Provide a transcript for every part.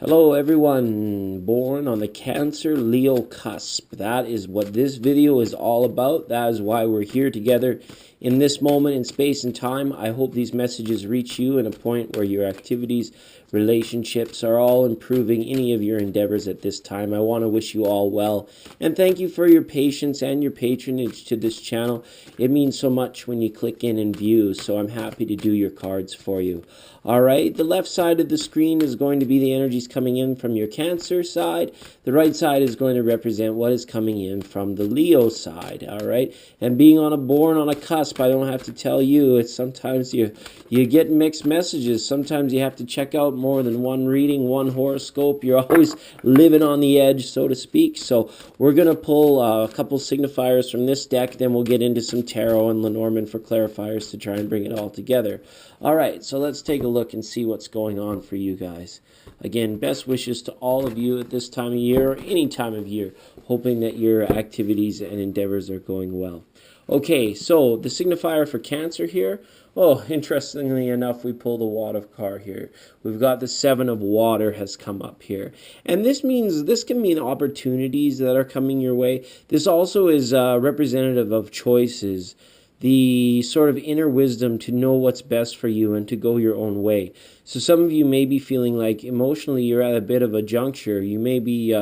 Hello everyone, born on the Cancer Leo cusp. That is what this video is all about. That is why we're here together in this moment in space and time. I hope these messages reach you in a point where your activities, relationships are all improving any of your endeavors at this time. I want to wish you all well and thank you for your patience and your patronage to this channel. It means so much when you click in and view, so I'm happy to do your cards for you. All right, the left side of the screen is going to be the energies coming in from your Cancer side. The right side is going to represent what is coming in from the Leo side. All right, and being born on a cusp, I don't have to tell you, it's sometimes you get mixed messages. Sometimes you have to check out more than one reading, one horoscope. You're always living on the edge, so to speak. So we're going to pull a couple signifiers from this deck, then we'll get into some tarot and Lenormand for clarifiers to try and bring it all together. All right, so let's take a look and see what's going on for you guys. Again, best wishes to all of you at this time of year or any time of year, hoping that your activities and endeavors are going well. Okay, so the signifier for Cancer here. Oh, interestingly enough, we pulled the water card here. We've got the Seven of Water has come up here. And this can mean opportunities that are coming your way. This also is representative of choices, the sort of inner wisdom to know what's best for you and to go your own way. So some of you may be feeling like emotionally you're at a bit of a juncture. You may be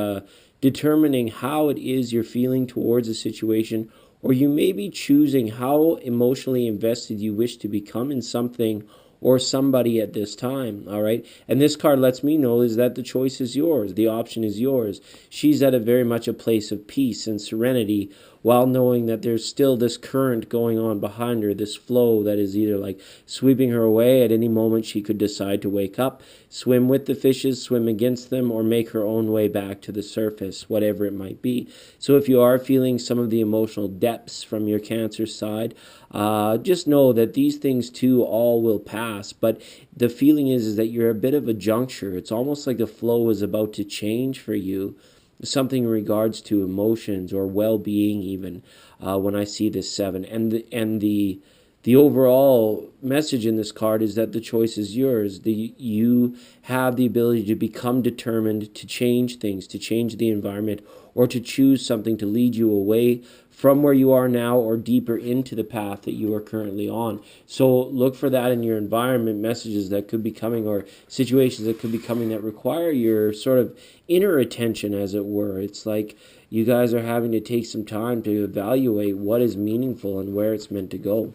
determining how it is you're feeling towards a situation, or you may be choosing how emotionally invested you wish to become in something or somebody at this time. All right, and this card lets me know is that the choice is yours, the option is yours. She's at a very much a place of peace and serenity, while knowing that there's still this current going on behind her, this flow that is either like sweeping her away. At any moment she could decide to wake up, swim with the fishes, swim against them, or make her own way back to the surface, whatever it might be. So if you are feeling some of the emotional depths from your Cancer side, just know that these things too all will pass. But the feeling is that you're a bit of a juncture. It's almost like the flow is about to change for you, something in regards to emotions or well-being even, when I see this seven. And the overall message in this card is that the choice is yours. You have the ability to become determined to change things, to change the environment, or to choose something to lead you away from where you are now or deeper into the path that you are currently on. So look for that in your environment, messages that could be coming or situations that could be coming that require your sort of inner attention, as it were. It's like you guys are having to take some time to evaluate what is meaningful and where it's meant to go.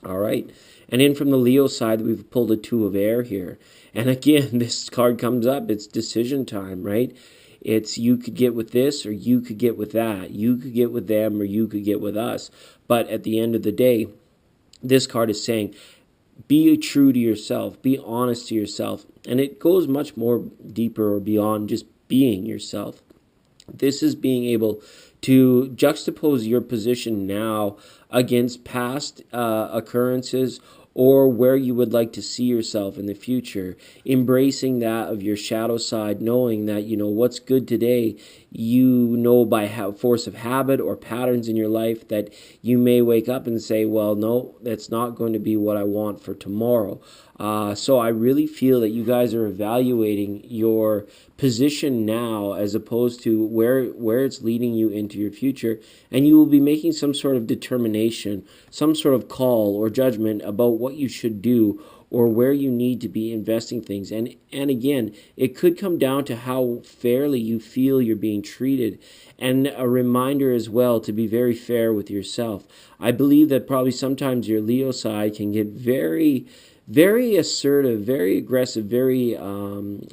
All right, and in from the Leo side, we've pulled a Two of Air here. And again, this card comes up, it's decision time, right? It's you could get with this or you could get with that. You could get with them or you could get with us. But at the end of the day, this card is saying, be true to yourself, be honest to yourself. And it goes much more deeper or beyond just being yourself. This is being able to juxtapose your position now against past occurrences or where you would like to see yourself in the future, embracing that of your shadow side, knowing that, you know, what's good today, you know, by force of habit or patterns in your life, that you may wake up and say, well, no, that's not going to be what I want for tomorrow. So I really feel that you guys are evaluating your position now as opposed to where it's leading you into your future, and you will be making some sort of determination, some sort of call or judgment about what you should do or where you need to be investing things. And again, it could come down to how fairly you feel you're being treated, and a reminder as well to be very fair with yourself. I believe that probably sometimes your Leo side can get very assertive, very aggressive, very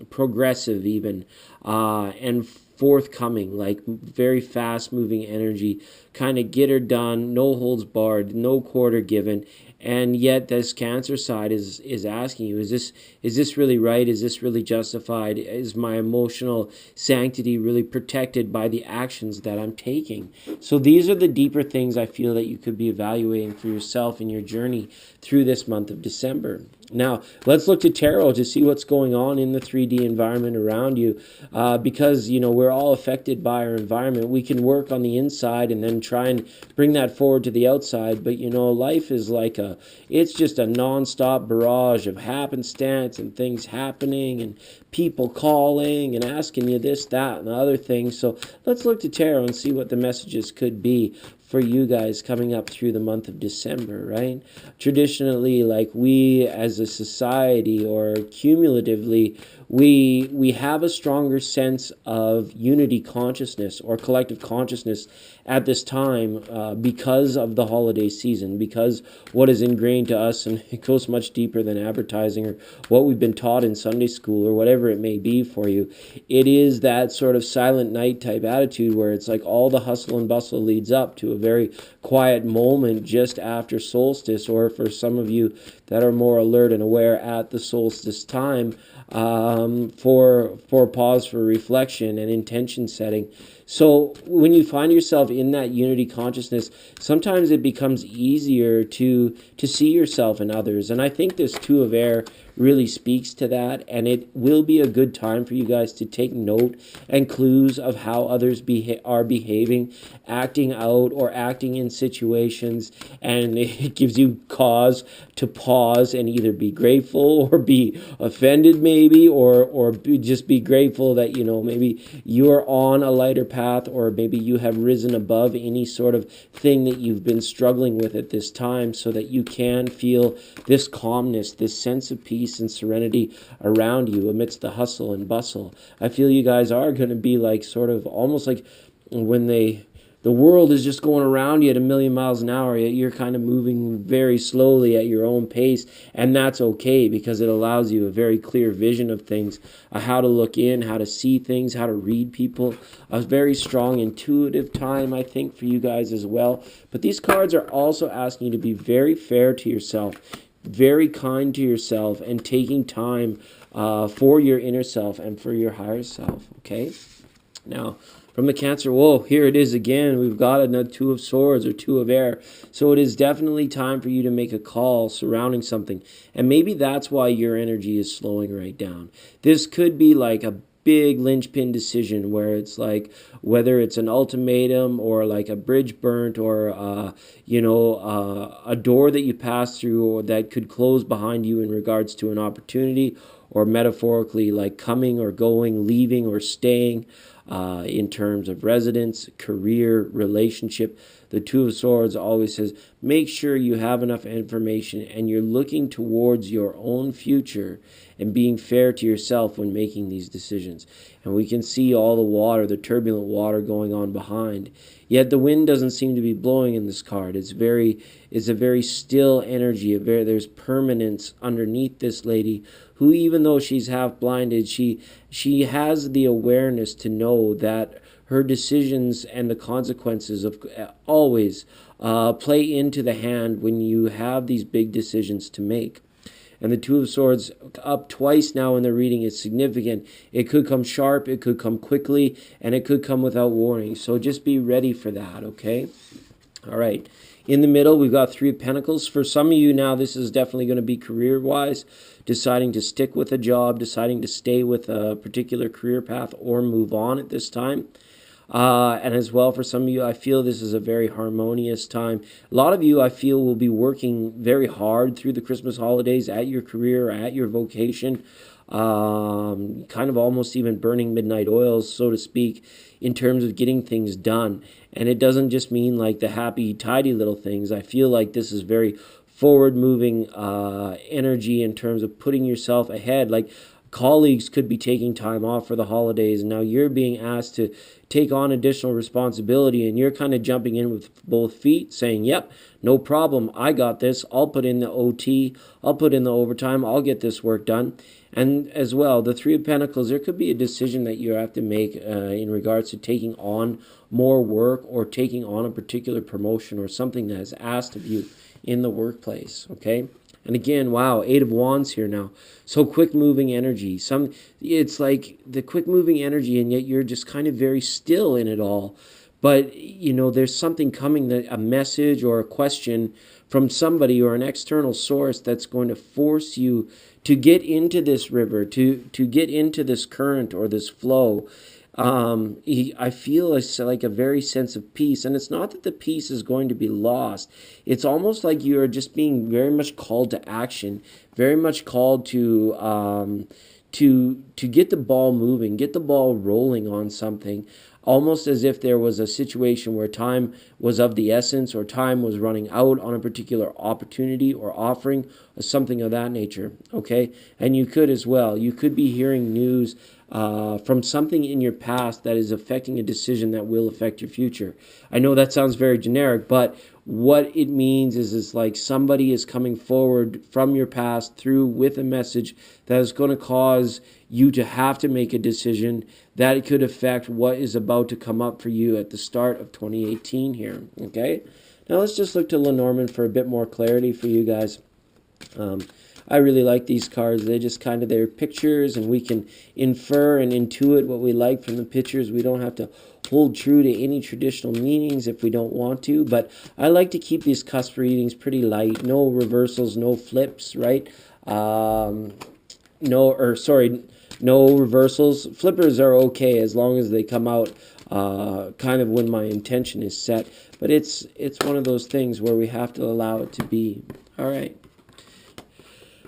progressive even, and forthcoming, like very fast moving energy, kind of get her done, no holds barred, no quarter given. And yet this Cancer side is asking you, is this really right? Is this really justified? Is my emotional sanctity really protected by the actions that I'm taking? So these are the deeper things I feel that you could be evaluating for yourself in your journey through this month of December. Now, let's look to tarot to see what's going on in the 3D environment around you. Because, we're all affected by our environment. We can work on the inside and then try and bring that forward to the outside. But, life is like it's just a nonstop barrage of happenstance and things happening and people calling and asking you this, that, and the other thing. So let's look to tarot and see what the messages could be for you guys coming up through the month of December, right? Traditionally, like we as a society or cumulatively, we have a stronger sense of unity consciousness or collective consciousness at this time because of the holiday season, because what is ingrained to us, and it goes much deeper than advertising or what we've been taught in Sunday school or whatever it may be for you. It is that sort of silent night type attitude where it's like all the hustle and bustle leads up to a very quiet moment just after solstice, or for some of you that are more alert and aware at the solstice time, for pause, for reflection and intention setting. So when you find yourself in that unity consciousness, sometimes it becomes easier to see yourself in others. And I think this Two of Air really speaks to that, and it will be a good time for you guys to take note and clues of how others are behaving, acting out or acting in situations, and it gives you cause to pause and either be grateful or be offended maybe, or just be grateful that maybe you're on a lighter path, or maybe you have risen above any sort of thing that you've been struggling with at this time, so that you can feel this calmness, this sense of peace and serenity around you amidst the hustle and bustle. I feel you guys are going to be like sort of almost like when the world is just going around you at 1,000,000 miles an hour, yet you're kind of moving very slowly at your own pace, and that's okay because it allows you a very clear vision of things, how to look in, how to see things, how to read people. A very strong intuitive time, I think, for you guys as well. But these cards are also asking you to be very fair to yourself, very kind to yourself, and taking time for your inner self and for your higher self, okay? Now, from the Cancer, whoa, here it is again. We've got another Two of Swords or Two of Air. So it is definitely time for you to make a call surrounding something. And maybe that's why your energy is slowing right down. This could be like a big linchpin decision where it's like whether it's an ultimatum or like a bridge burnt or a door that you pass through or that could close behind you in regards to an opportunity, or metaphorically like coming or going, leaving or staying, in terms of residence, career, relationship. The Two of Swords always says, make sure you have enough information and you're looking towards your own future and being fair to yourself when making these decisions. And we can see all the water, the turbulent water going on behind. Yet the wind doesn't seem to be blowing in this card. It's a very still energy. There's permanence underneath this lady who, even though she's half blinded, she has the awareness to know that her decisions and the consequences of always play into the hand when you have these big decisions to make. And the Two of Swords up twice now in the reading is significant. It could come sharp, it could come quickly, and it could come without warning. So just be ready for that, okay? All right. In the middle, we've got Three of Pentacles. For some of you now, this is definitely going to be career-wise, deciding to stick with a job, deciding to stay with a particular career path or move on at this time. And as well, for some of you, I feel this is a very harmonious time. A lot of you, I feel, will be working very hard through the Christmas holidays at your career, at your vocation, kind of almost even burning midnight oils, so to speak, in terms of getting things done. And it doesn't just mean like the happy, tidy little things. I feel like this is very forward-moving energy in terms of putting yourself ahead. Like, colleagues could be taking time off for the holidays, and now you're being asked to take on additional responsibility, and you're kind of jumping in with both feet saying, yep, no problem, I got this, I'll put in the OT, I'll put in the overtime, I'll get this work done. And as well, the Three of Pentacles, there could be a decision that you have to make in regards to taking on more work or taking on a particular promotion or something that is asked of you in the workplace, okay? And again, wow, Eight of Wands here now. So quick-moving energy. It's like the quick-moving energy, and yet you're just kind of very still in it all. But, there's something coming, a message or a question from somebody or an external source that's going to force you to get into this river, to get into this current or this flow. I feel like a very sense of peace, and it's not that the peace is going to be lost. It's almost like you are just being very much called to action, very much called to get the ball moving, get the ball rolling on something, almost as if there was a situation where time was of the essence or time was running out on a particular opportunity or offering or something of that nature, okay? And you could as well. You could be hearing news from something in your past that is affecting a decision that will affect your future. I know that sounds very generic, but what it means is like somebody is coming forward from your past through with a message that is going to cause you to have to make a decision that it could affect what is about to come up for you at the start of 2018 here, okay? Now let's just look to Lenormand for a bit more clarity for you guys. I really like these cards. They just kind of, they're pictures, and we can infer and intuit what we like from the pictures. We don't have to hold true to any traditional meanings if we don't want to, but I like to keep these cusp readings pretty light. No reversals, no flips, right? No reversals. Flippers are okay as long as they come out kind of when my intention is set, but it's one of those things where we have to allow it to be. All right.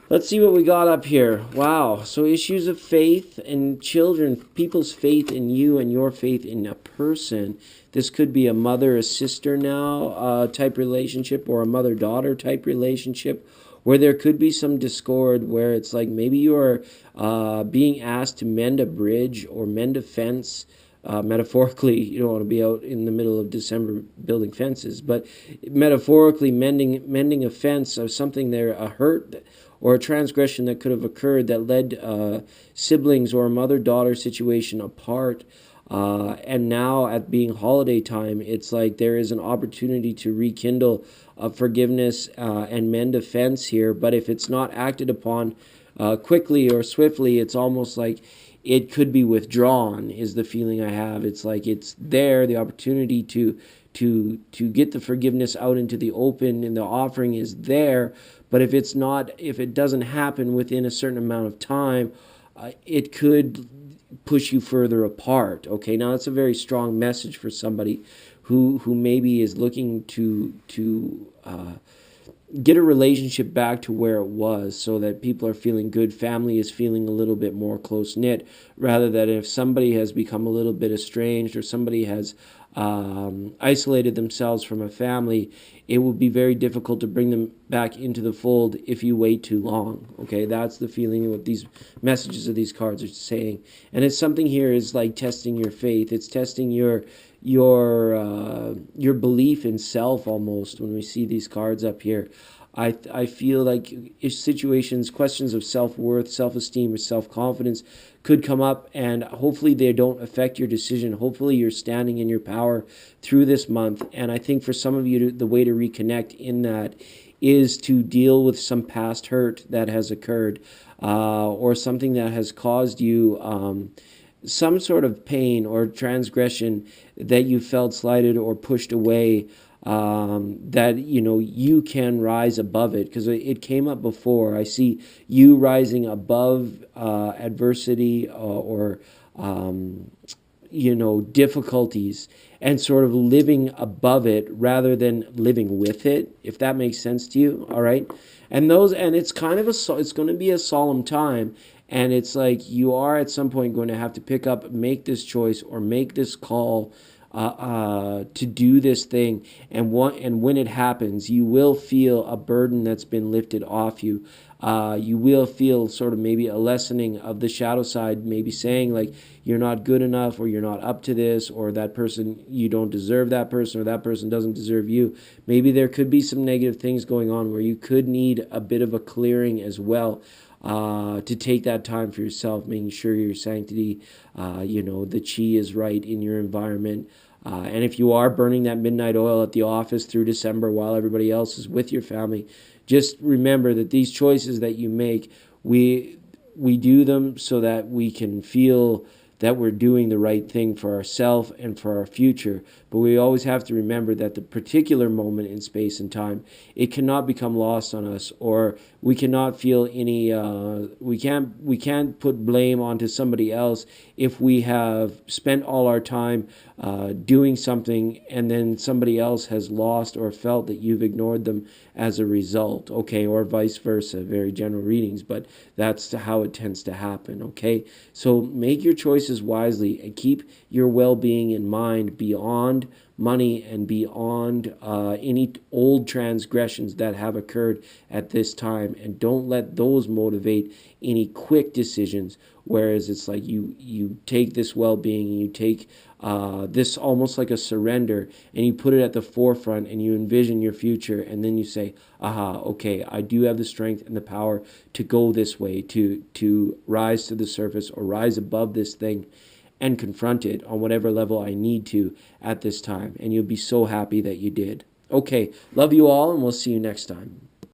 Let's see what we got up here. Wow. So issues of faith and children, people's faith in you and your faith in a person. This could be a mother, a sister now type relationship, or a mother-daughter type relationship, where there could be some discord, where it's like maybe you are being asked to mend a bridge or mend a fence. Metaphorically, you don't want to be out in the middle of December building fences, but metaphorically mending a fence of something there, a hurt or a transgression that could have occurred that led siblings or a mother-daughter situation apart. And now at being holiday time, it's like there is an opportunity to rekindle forgiveness and mend a fence here. But if it's not acted upon quickly or swiftly, it's almost like it could be withdrawn, is the feeling I have. It's like it's there, the opportunity to get the forgiveness out into the open, and the offering is there. But if it doesn't happen within a certain amount of time, it could push you further apart. Okay, now that's a very strong message for somebody who maybe is looking to get a relationship back to where it was, so that people are feeling good, family is feeling a little bit more close-knit, rather than if somebody has become a little bit estranged or somebody has isolated themselves from a family, it will be very difficult to bring them back into the fold if you wait too long. Okay, that's the feeling what these messages of these cards are saying. And it's something here is like testing your faith. It's testing your belief in self almost when we see these cards up here. I feel like situations, questions of self-worth, self-esteem, or self-confidence could come up, and hopefully they don't affect your decision. Hopefully you're standing in your power through this month. And I think for some of you, the way to reconnect in that is to deal with some past hurt that has occurred, or something that has caused you some sort of pain or transgression that you felt slighted or pushed away, that you can rise above it, because it came up before. I see you rising above adversity or difficulties, and sort of living above it rather than living with it, if that makes sense to you. All right, and it's kind of it's going to be a solemn time. And it's like you are at some point going to have to make this choice or make this call to do this thing. And when it happens, you will feel a burden that's been lifted off you. You will feel sort of maybe a lessening of the shadow side, maybe saying like you're not good enough, or you're not up to this, or that person, you don't deserve that person, or that person doesn't deserve you. Maybe there could be some negative things going on where you could need a bit of a clearing as well. To take that time for yourself, making sure your sanctity, the chi is right in your environment. And if you are burning that midnight oil at the office through December while everybody else is with your family, just remember that these choices that you make, we do them so that we can feel that we're doing the right thing for ourselves and for our future. But we always have to remember that the particular moment in space and time, it cannot become lost on us, or we cannot feel any we can't put blame onto somebody else if we have spent all our time doing something and then somebody else has lost or felt that you've ignored them as a result, okay, or vice versa. Very general readings, but that's how it tends to happen, okay? So make your choices wisely and keep your well-being in mind beyond money and beyond any old transgressions that have occurred at this time, and don't let those motivate any quick decisions, whereas it's like you take this well-being and you take this almost like a surrender, and you put it at the forefront and you envision your future, and then you say, aha, okay, I do have the strength and the power to go this way, to rise to the surface or rise above this thing and confront it on whatever level I need to at this time. And you'll be so happy that you did. Okay, love you all, and we'll see you next time.